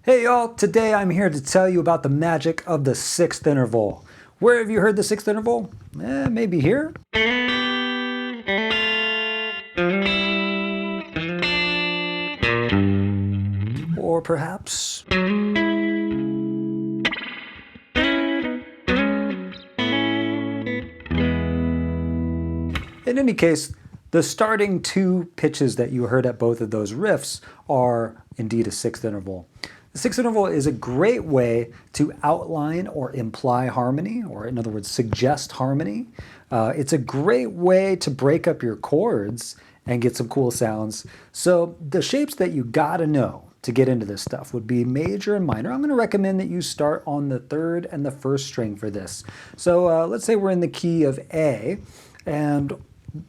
Hey y'all, today I'm here to tell you about the magic of the sixth interval. Where have you heard the sixth interval? Maybe here? Or perhaps... In any case, the starting two pitches that you heard at both of those riffs are indeed a sixth interval. The sixth interval is a great way to outline or imply harmony, or in other words, suggest harmony. It's a great way to break up your chords and get some cool sounds. So the shapes that you gotta know to get into this stuff would be major and minor. I'm gonna recommend that you start on the third and the first string for this. So let's say we're in the key of A, and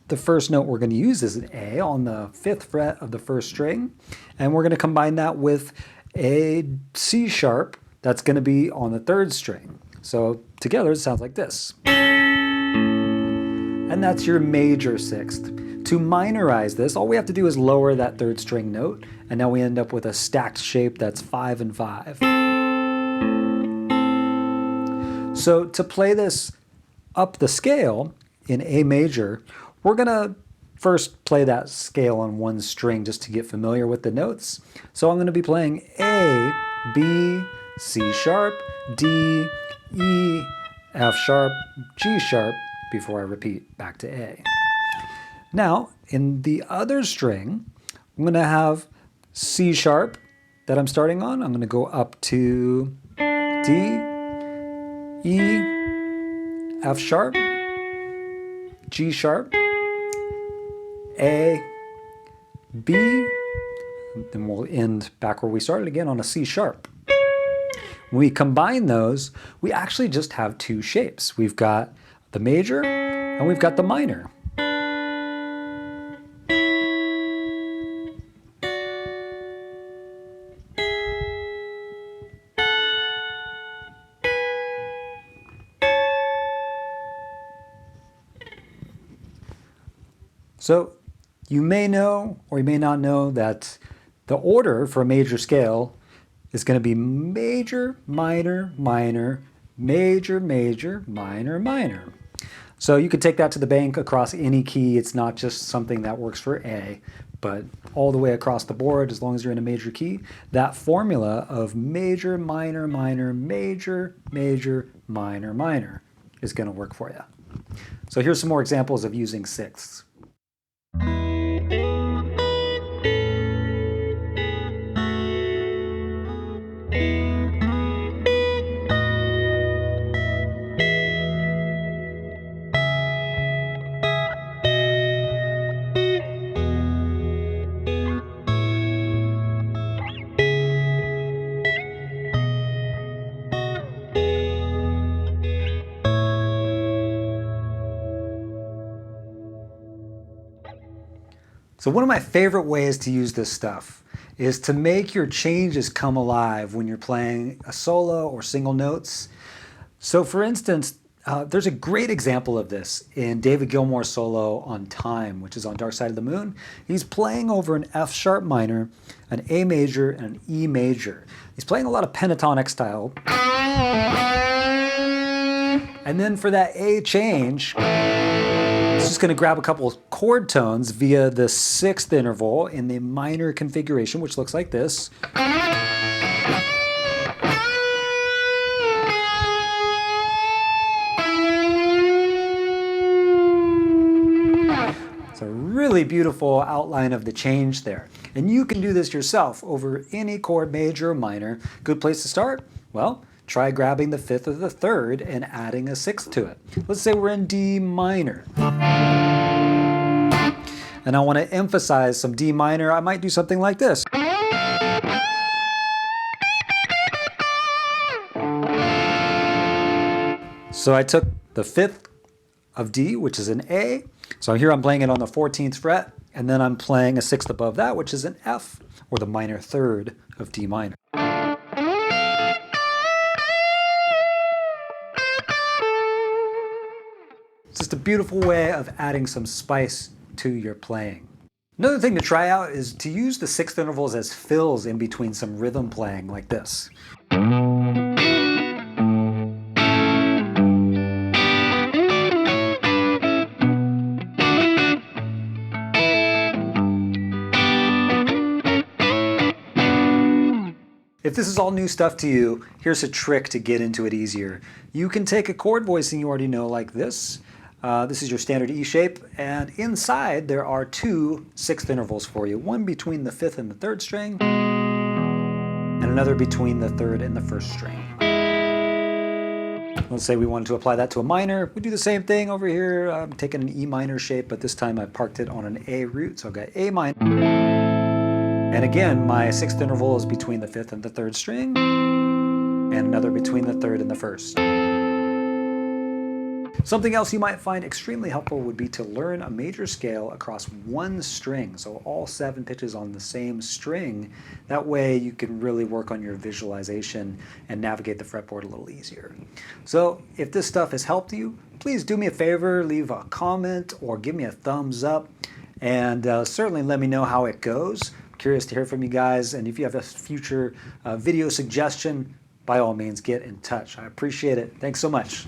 the first note we're going to use is an A on the 5th fret of the first string, and we're going to combine that with a C sharp that's going to be on the 3rd string. So together it sounds like this. And that's your major sixth. To minorize this, all we have to do is lower that 3rd string note, and now we end up with a stacked shape that's 5 and 5. So to play this up the scale in A major, we're going to first play that scale on one string just to get familiar with the notes. So I'm going to be playing A, B, C sharp, D, E, F sharp, G sharp before I repeat back to A. Now, in the other string, I'm going to have C sharp that I'm starting on. I'm going to go up to D, E, F sharp, G sharp, A, B, then we'll end back where we started again on a C sharp. When we combine those, we actually just have two shapes. We've got the major and we've got the minor. So you may know or you may not know that the order for a major scale is going to be major, minor, minor, major, major, minor, minor. So you could take that to the bank across any key. It's not just something that works for A, but all the way across the board, as long as you're in a major key, that formula of major, minor, minor, major, major, minor, minor is going to work for you. So here's some more examples of using sixths. So one of my favorite ways to use this stuff is to make your changes come alive when you're playing a solo or single notes. So for instance, there's a great example of this in David Gilmour's solo on Time, which is on Dark Side of the Moon. He's playing over an F sharp minor, an A major, and an E major. He's playing a lot of pentatonic style. And then for that A change, it's just going to grab a couple of chord tones via the sixth interval in the minor configuration, which looks like this. It's a really beautiful outline of the change there. And you can do this yourself over any chord, major or minor. Good place to start? Well, try grabbing the 5th or the 3rd and adding a 6th to it. Let's say we're in D minor. And I want to emphasize some D minor. I might do something like this. So I took the 5th of D, which is an A. So here I'm playing it on the 14th fret, and then I'm playing a 6th above that, which is an F, or the minor 3rd of D minor. It's just a beautiful way of adding some spice to your playing. Another thing to try out is to use the sixth intervals as fills in between some rhythm playing like this. If this is all new stuff to you, here's a trick to get into it easier. You can take a chord voicing you already know like this. This is your standard E shape, and inside there are two sixth intervals for you. One between the fifth and the third string, and another between the third and the first string. Let's say we wanted to apply that to a minor. We do the same thing over here. I'm taking an E minor shape, but this time I parked it on an A root, so I've got A minor. And again, my sixth interval is between the fifth and the third string, and another between the third and the first. Something else you might find extremely helpful would be to learn a major scale across one string, so all 7 pitches on the same string. That way you can really work on your visualization and navigate the fretboard a little easier. So if this stuff has helped you, please do me a favor, leave a comment or give me a thumbs up, and certainly let me know how it goes. I'm curious to hear from you guys, and if you have a future video suggestion, by all means get in touch. I appreciate it. Thanks so much.